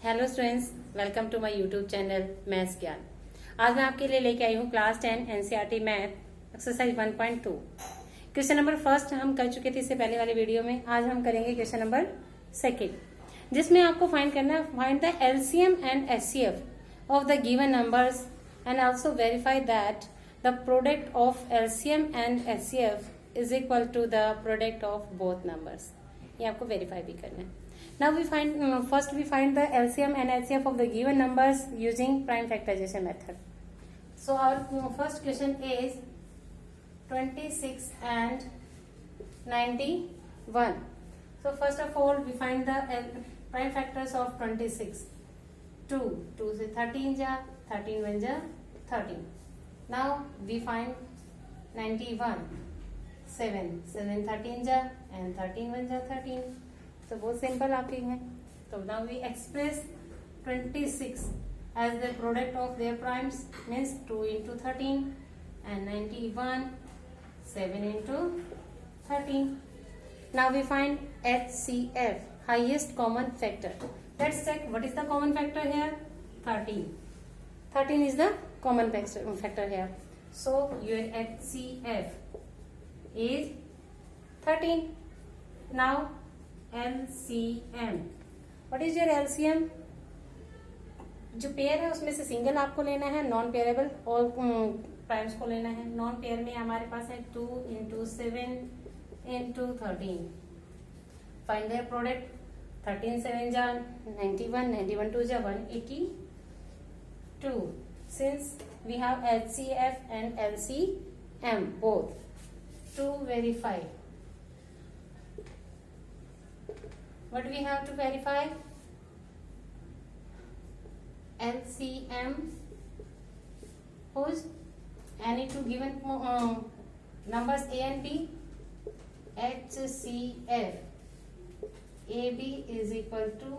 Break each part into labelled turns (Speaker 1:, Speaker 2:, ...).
Speaker 1: Hello students, welcome to my YouTube channel maths Gyan. आज मैं आपके लिए लेके आई हूँ class 10 NCERT math exercise 1.2। Question number first हम कर चुके थे इससे पहले वाले वीडियो में। आज हम करेंगे क्वेश्चन नंबर सेकेंड, जिसमें आपको फाइंड करना है find the LCM and HCF of the given numbers and also verify that the product of LCM and HCF is equal to the product of both numbers. ये आपको verify भी करना है। Now we find the LCM and HCF of the given numbers using prime factorization method. So our first question is 26 and 91. So first of all we find the prime factors of 26. 2 से 13 जा, 13 1 जा 13. Now we find 91. 7 13 जा and 13 1 जा 13. तो बहुत simple आपके हैं। तो now we express 26 as the product of their primes means 2 into 13 and 91 7 into 13. Now we find HCF, highest common factor. Let's check what is the common factor here. 13. 13 is the common factor here. So your HCF is 13. Now LCM. What is your LCM? जो pair है उसमें से single आपको लेना है, non पेयरेबल all primes को लेना है। नॉन पेयर में हमारे पास है 2 into 7 into 13. Find their product. 13 7 जा 91, 91 2 जा 182. Since we have HCF and LCM both, to verify what we have to verify? LCM whose any two given numbers A and B. HCF AB is equal to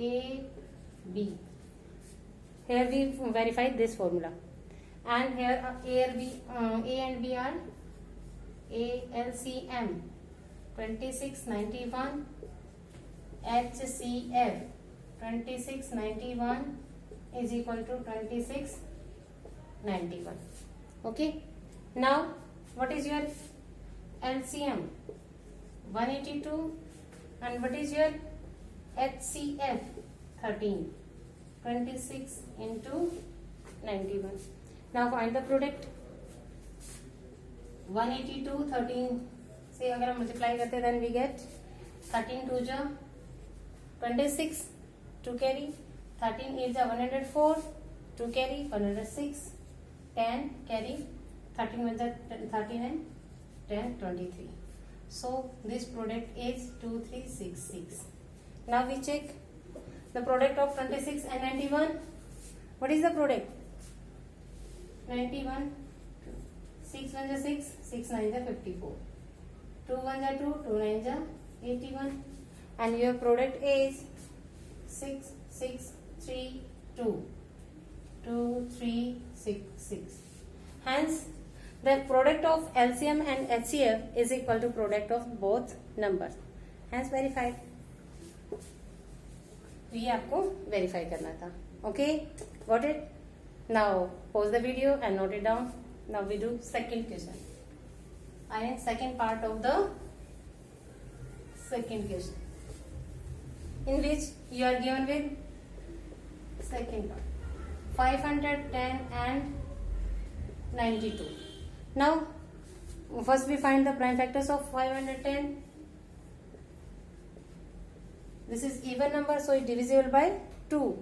Speaker 1: AB. Here we verify this formula, and here A and B are LCM 26 91. HCF 26 91 is equal to 26 91. Okay. Now what is your LCM? 182. And what is your HCF? 13. 26 into 91. Now find the product. 182 13 से अगर हम multiply करते then we get 13 2 जा 26, 2 carry, 13 8 जा 104, 2 carry 106, 10 carry, 13 1 जा 13 and 10 23. So this product is 2366. Now we check the product of 26 and 91. What is the product? 91. 6 1 जा 6, 6 9 जा 54, 2 1 जा 2, 2 9 जा 81. And your product is 6 6 3 2 2 3 6 6. Hence the product of LCM and HCF is equal to product of both numbers. Hence verified. ये आपको verify करना था. Okay, got it? Now pause the video and note it down. Now we do second question. I am second part of the second question, in which you are given with second part 510 and 92. Now first we find the prime factors of 510. This is even number, so it divisible by 2.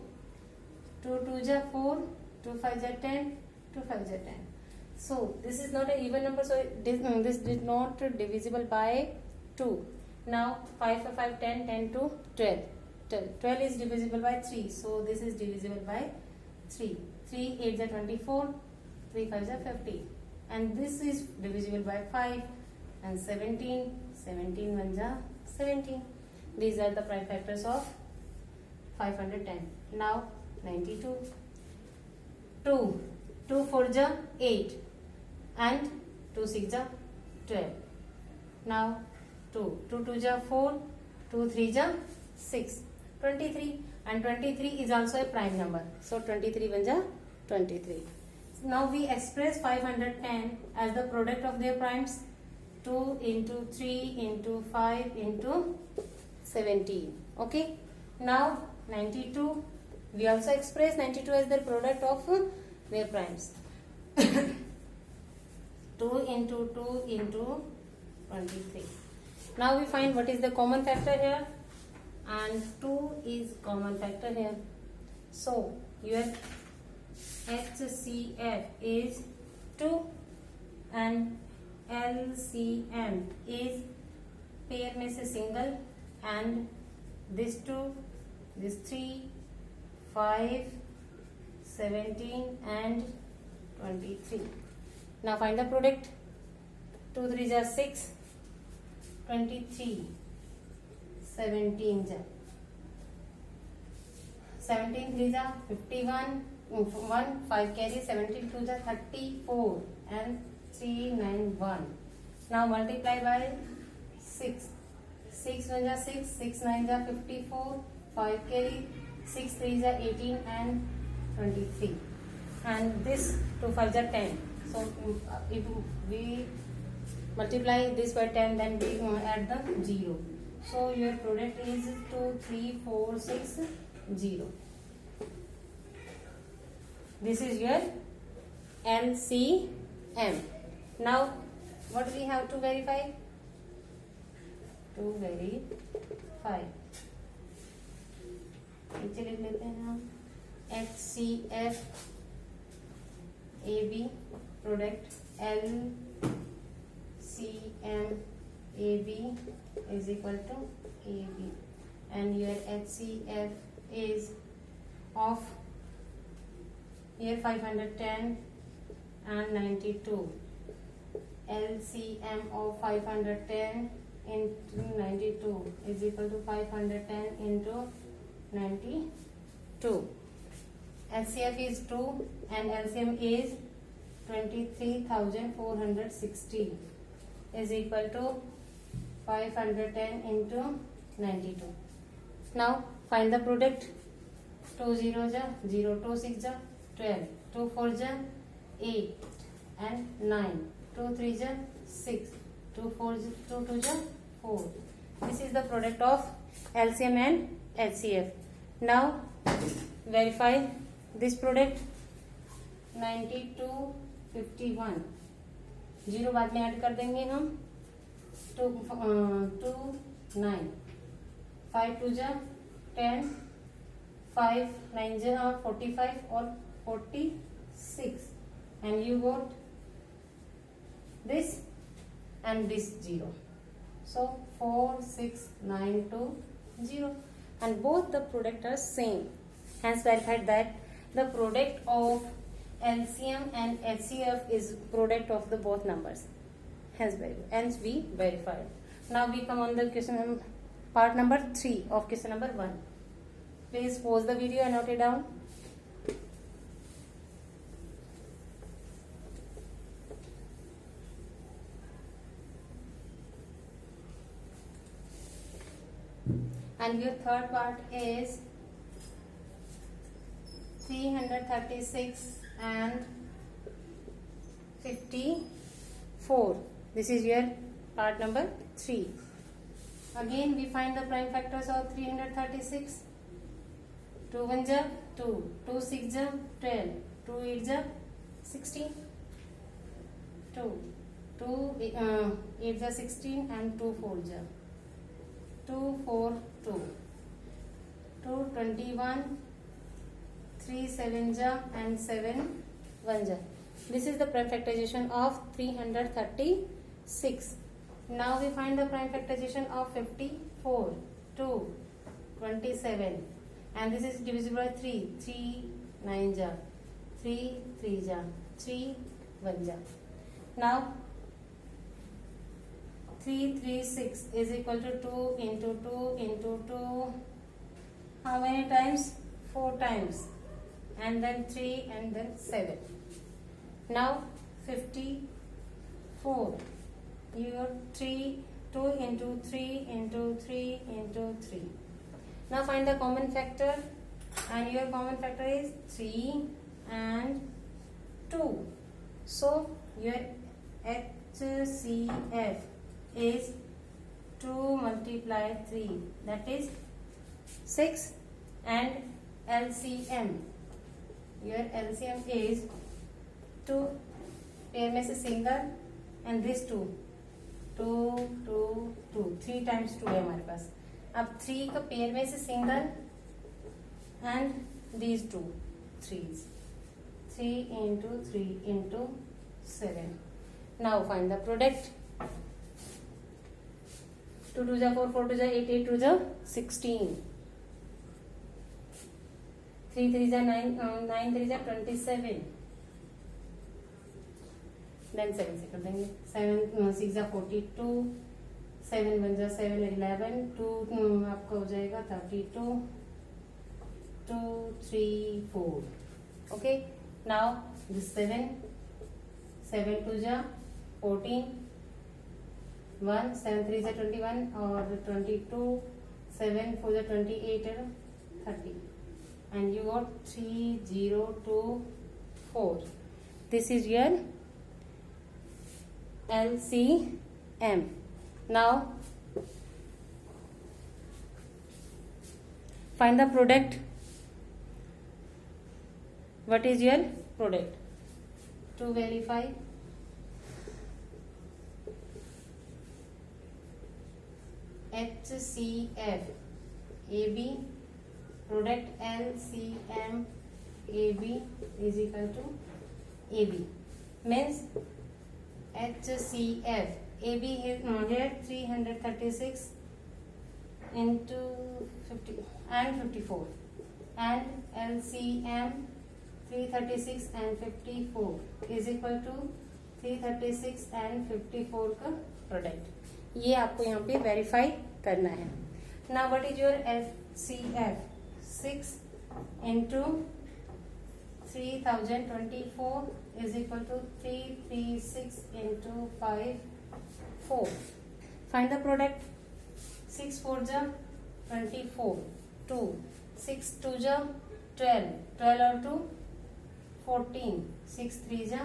Speaker 1: 2 2 ja 4, 2 5 ja 10, 2 5 ja 10. So this is not an even number, so this did not divisible by 2. Now 5 for 5 10, 10 to 12. 12 is divisible by 3, so this is divisible by 3. 3 8 ja 24, 3 5 ja 50, and this is divisible by 5, and 17 1 ja 17. These are the prime factors of 510. Now 92. 2 4 ja 8 and 2 6 ja 12. Now 2 2 ja 4, 2 3 ja 6. 23, and 23 is also a prime number. So 23 1 ja 23. Now we express 510 as the product of their primes. 2 into 3 into 5 into 17. Okay. Now 92. We also express 92 as the product of their primes. 2 into 2 into 23. Now we find what is the common factor here, and 2 is common factor here. So your HCF is 2 and LCM is pair में से single, and this 2, this 3, 5, 17 and 23. Now find the product. 2 3 ja 6, 23, 17 ja 17 3 ja 51, 1 5 carry, 17 2 ja 34 and 3 9 1. Now multiply by 6. 6 1 ja 6, 6 9 ja 54, 5 carry, 6 3 ja 18 and 23. And this 2 5 ja 10. So if we multiply this by 10, then we add the 0. So your product is 2 3 4 6 0. This is your LCM. Now what we have to verify? To verify, नीचे लिख लेते हैं हम HCF AB product LCM AB is equal to AB, and your HCF is of here 510 and 92. LCM of 510 into 92 is equal to 510 into 92. HCF is 2 and LCM is 23,460 is equal to 510 into 92. Now find the product. 2 0 ja 0, 2 6 ja 12, 2 4 ja 8 and 9, 2 3 ja 6, 2 4 2 2 ja 4. This is the product of LCM and HCF. Now verify this product. 92 51, 0 बाद में add कर देंगे हम. 2 9, 5 2 जा 10, 5 9 जा 45 और 46, and you got this and this 0. So 4 6 9 2 0, and both the product are same. Hence verified that the product of LCM and HCF is product of the both numbers. Hence we verified. Now we come on the question part number 3 of question number 1. Please pause the video and note it down. And your third part is 336 and 54. This is your part number 3. Again we find the prime factors of 336. 2 1 ja 2, 2 6 ja 12, 2 8 ja 16, 2 8 ja 16 and 2 4 ja 2 4 2, 2 21, 3 7 ja and 7 1 ja. This is the prime factorization of 336. Now we find the prime factorization of 54. 2 27, and this is divisible by 3. 3 9 ja, 3 3 ja, 3 1 ja. Now 336 is equal to 2 into 2 into 2. How many times? 4 times, and then 3 and then 7. Now 54. Your 2 into 3 into 3 into 3. Now find the common factor, and your common factor is 3 and 2. So your HCF is 2 multiplied 3, that is 6, and LCM, your LCM is 2 pair में से single and this 2 2 2 2 3 times 2 है हमारे पास. अब 3 का pair में से single and these 2 3s 3 into 3 into 7. Now find the product. 2 2 जा 4 4 2 जा 8 8 2 जा 16. 3 3 जा 9 9 3 जा 27. देन 7 से कर देंगे. 7 6 जा 42. 7 1 जा 7 11. 2 आपका हो जाएगा 32. 2 3 4. ओके. नाउ दिस 7 7 2 जा 14. 1 7 3 जा 21 और 22. 7 4 जा 28 और 30. And you got 3 0 2 4. This is your LCM. Now find the product. What is your product? To verify, HCF AB product LCM AB is equal to AB. Means HCF AB is here 336 into 50 and 54, and LCM 336 and 54 is equal to 336 and 54 का product. ये आपको यहाँ पे verify करना है. Now what is your LCF? 6 into 3024 is equal to 336 into 5 4. Find the product. 6 4 ja 24. 2 6 2 ja 12. 12 और 2 14. 6 3 ja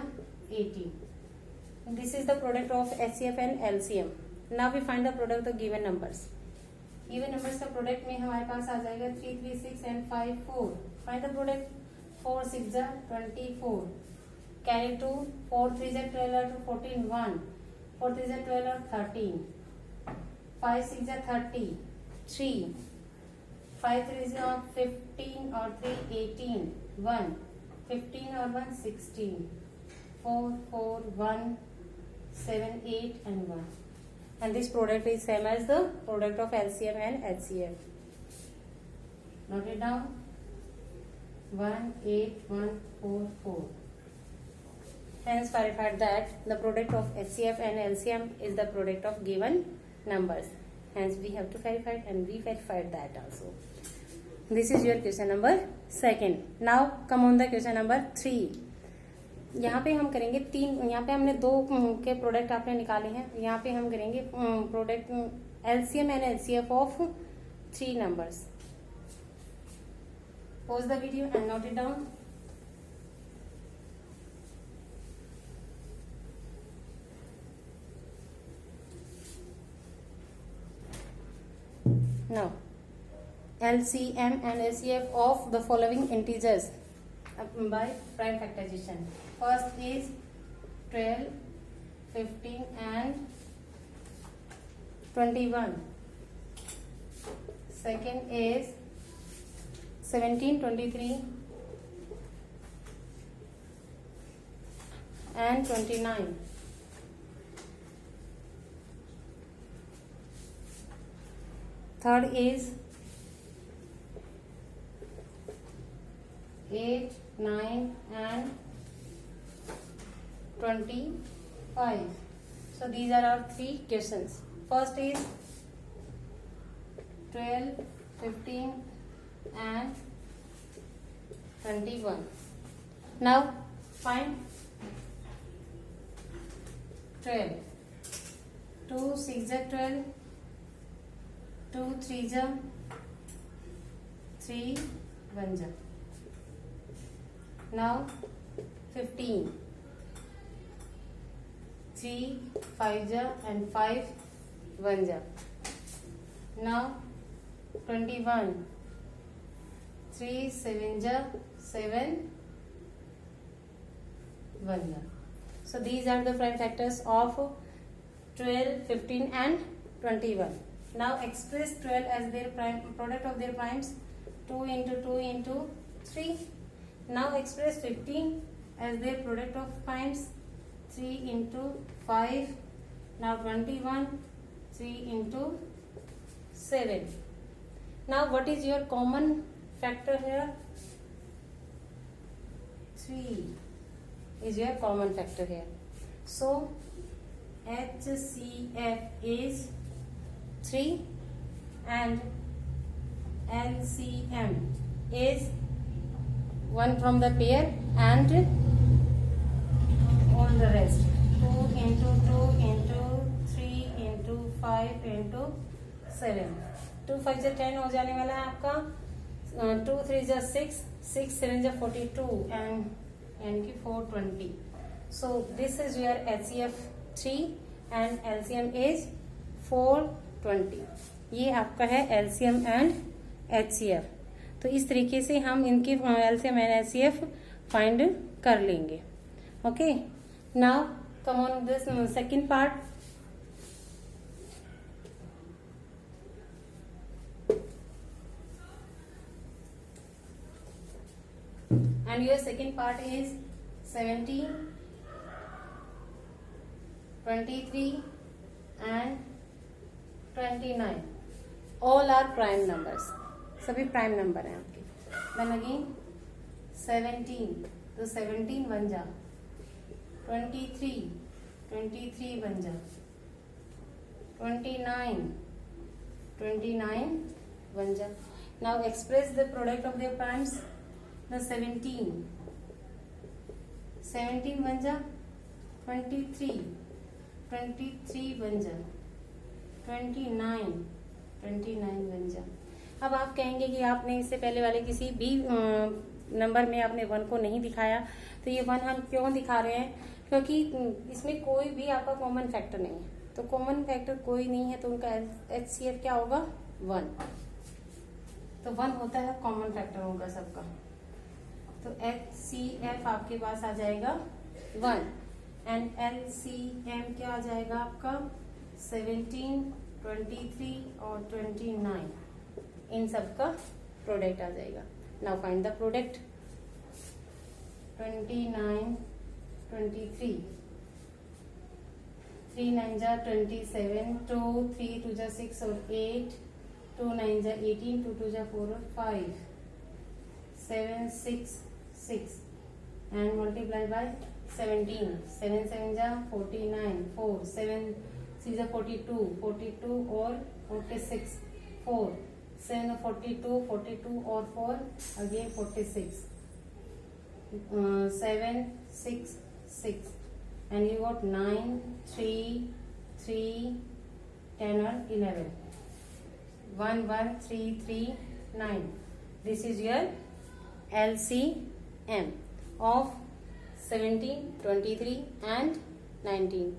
Speaker 1: 18. This is the product of HCF and LCM. Now we find the product of given numbers. Given numbers का product में हमारे पास आ जाएगा 3 3 6 and 5 4. Find the product. 4 6 जा 24. Carry 2. 4 3 जा 12 और 2 14 1. 4 3 जा 12 और 13. 5 6 जा 30 3. 5 3 जा 15 और 3 18 1. 15 और 1 16. 4 4 1 7 8 and 1. And this product is same as the product of LCM and HCF. Note it down. 1 8 1 4 4. Hence verified that the product of HCF and LCM is the product of given numbers. Hence we have to verify it, and we verified that also. This is your question number 2. Now come on the question number 3. यहाँ पे हम करेंगे 3. यहाँ पे हमने 2 के product आपने निकाले हैं. यहाँ पे हम करेंगे product LCM and HCF of 3 numbers. Pause the video and note it down. Now LCM and HCF of the following integers by prime factorization. First is 12, 15 and 21. Second is 17, 23 and 29. Third is 8, 9 and 25. So these are our 3 questions. First is 12, 15 and 21. Now find 12. 2 6 12, 2 3 3 1 जा. Now 15. 3 5 जा and 5 1 जा. Now 21. 3 7 जा 7 1 जा. So these are the prime factors of 12, 15 and 21. Now express 12 as their prime product of their primes. 2 into 2 into 3. Now express 15 as their product of primes. 3 into 5. Now 21. 3 into 7. Now what is your common factor here? 3 is your common factor here. So HCF is 3 and LCM is 1 from the pair and all the rest. 2 into 2 into 3 into 5 into 7. 2 5 जा 10 हो जाने वाला है आपका. 2 3 जा 6, 6 7 जा 42 and यानी कि 420. So this is your HCF 3 and LCM is 420. ये आपका है LCM and HCF. तो इस तरीके से हम इनके LCM and HCF फाइंड कर लेंगे. Okay, now come on this second part. And your second part is 17, 23 and 29. All are prime numbers. सभी प्राइम नंबर हैं आपके. Then again 17, तो 17 बन जा. 23, 23 बन जा. 29, 29 बन जा. Now express the product of their primes. The 17 बन जा. 23 बन जा. 29 बन जा. अब आप कहेंगे कि आपने इससे पहले वाले किसी भी नंबर में आपने 1 को नहीं दिखाया, तो ये 1 हम क्यों दिखा रहे हैं? क्योंकि इसमें कोई भी आपका कॉमन फैक्टर नहीं है. तो कॉमन फैक्टर कोई नहीं है तो उनका HCF क्या होगा? 1. तो 1 होता है कॉमन फैक्टर होगा सबका. तो HCF आपके पास आ जाएगा 1 एंड LCM क्या आ जाएगा आपका? 17, 23 और 29. इन सब का प्रोडक्ट आ जाएगा. Now find the product. 29, 23. 3 9 जा 27, 2 3 2 जा 6 और 8, 2 9 जा 18, 2 2 जा 4 और 5, 7 6 6 and multiply by 17. 7 7 जा 49, 4 7 6 जा 42, 42 और 46, 4 7 42, 42 और 4 again 46, 7 6 6 and you got 9 3 3 10 or 11. 1 1 3 3 9. This is your LCM of 17, 23 and 19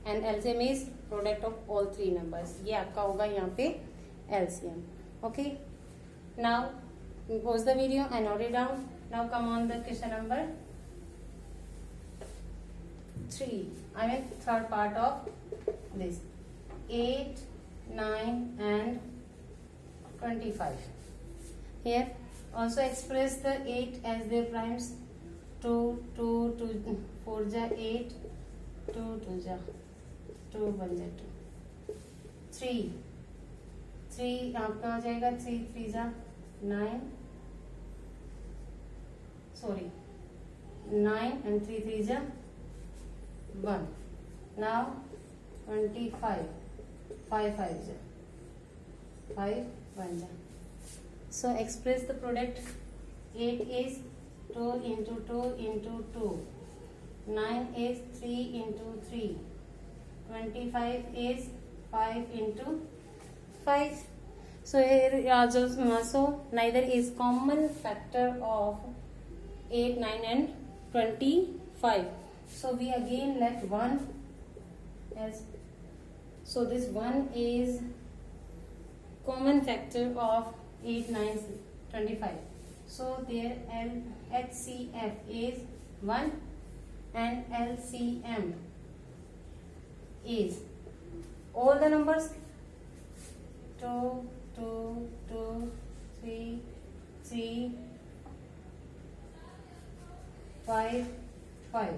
Speaker 1: and LCM is product of all three numbers. ये आपका होगा यहाँ पे LCM. Okay, now pause the video and note it down. Now come on the question number 3. I mean third part of this. 8, 9 and 25. Here also express the 8 as their primes. 2 2 2 4 जा 8, 2 2 जा 2 1 जा 2. 3 आपका आ जाएगा. 3 3 जा 9, sorry 9 and 3 3 जा 1. Now 25, 5 5 जा 5 1 जा. So express the product. 8 is 2 into 2 into 2. 9 is 3 into 3. 25 is 5 into 5. So here also, so neither is common factor of 8, 9 and 25. So we again left 1 as, so this 1 is common factor of 8, 9, 25. So their HCF is 1 and LCM is all the numbers 2, 2, 2, 3, 3, 5, 5.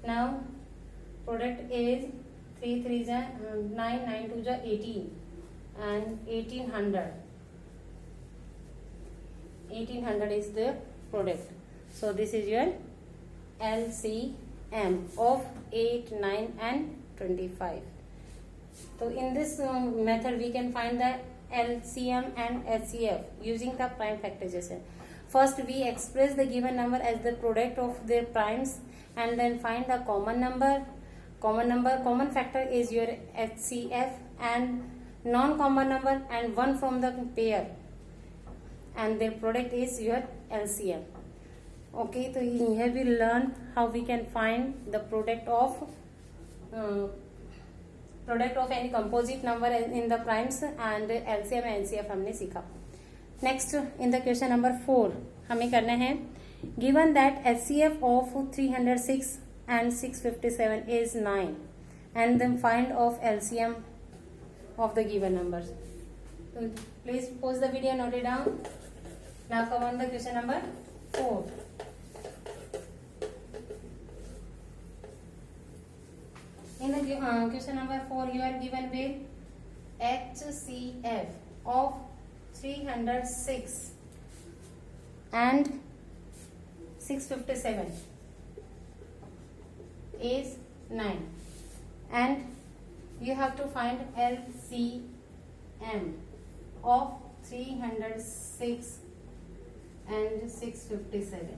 Speaker 1: Now product is 3 3 is 9, 9 2 is 18 and 1800. 1800 is the product. So this is your LCM of 8, 9 and 25. So in this method we can find the LCM and HCF using the prime factorization. First we express the given number as the product of their primes and then find the common number. Common factor is your HCF and non-common number and one from the pair, and their product is your LCM. Okay, so here we learn how we can find the product of any composite number in the primes, and LCM and LCF हमने सीखा. Next in the question number 4 हमें करना है given that HCF of 306 and 657 is 9 and then find of LCM of the given numbers. So please pause the video, note it down. Now come on the question number 4. In the question number 4 you are given with HCF of 306 and 657 is 9 and you have to find LCM of 306 and 657.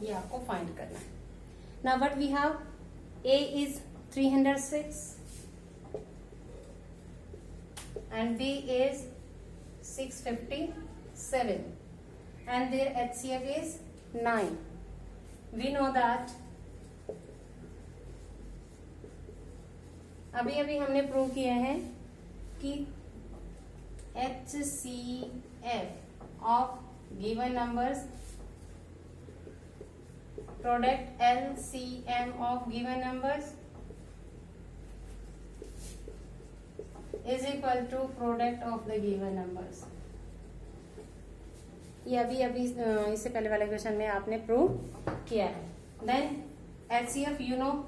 Speaker 1: ये आपको find करना है. Now what we have, A is 306 and B is 657 and their HCF is 9. We know that अभी हमने prove किया है कि HCF of given numbers product LCM of given numbers is equal to product of the given numbers. ये अभी इससे पहले वाले क्वेश्चन में आपने प्रूव किया है. Then HCF you know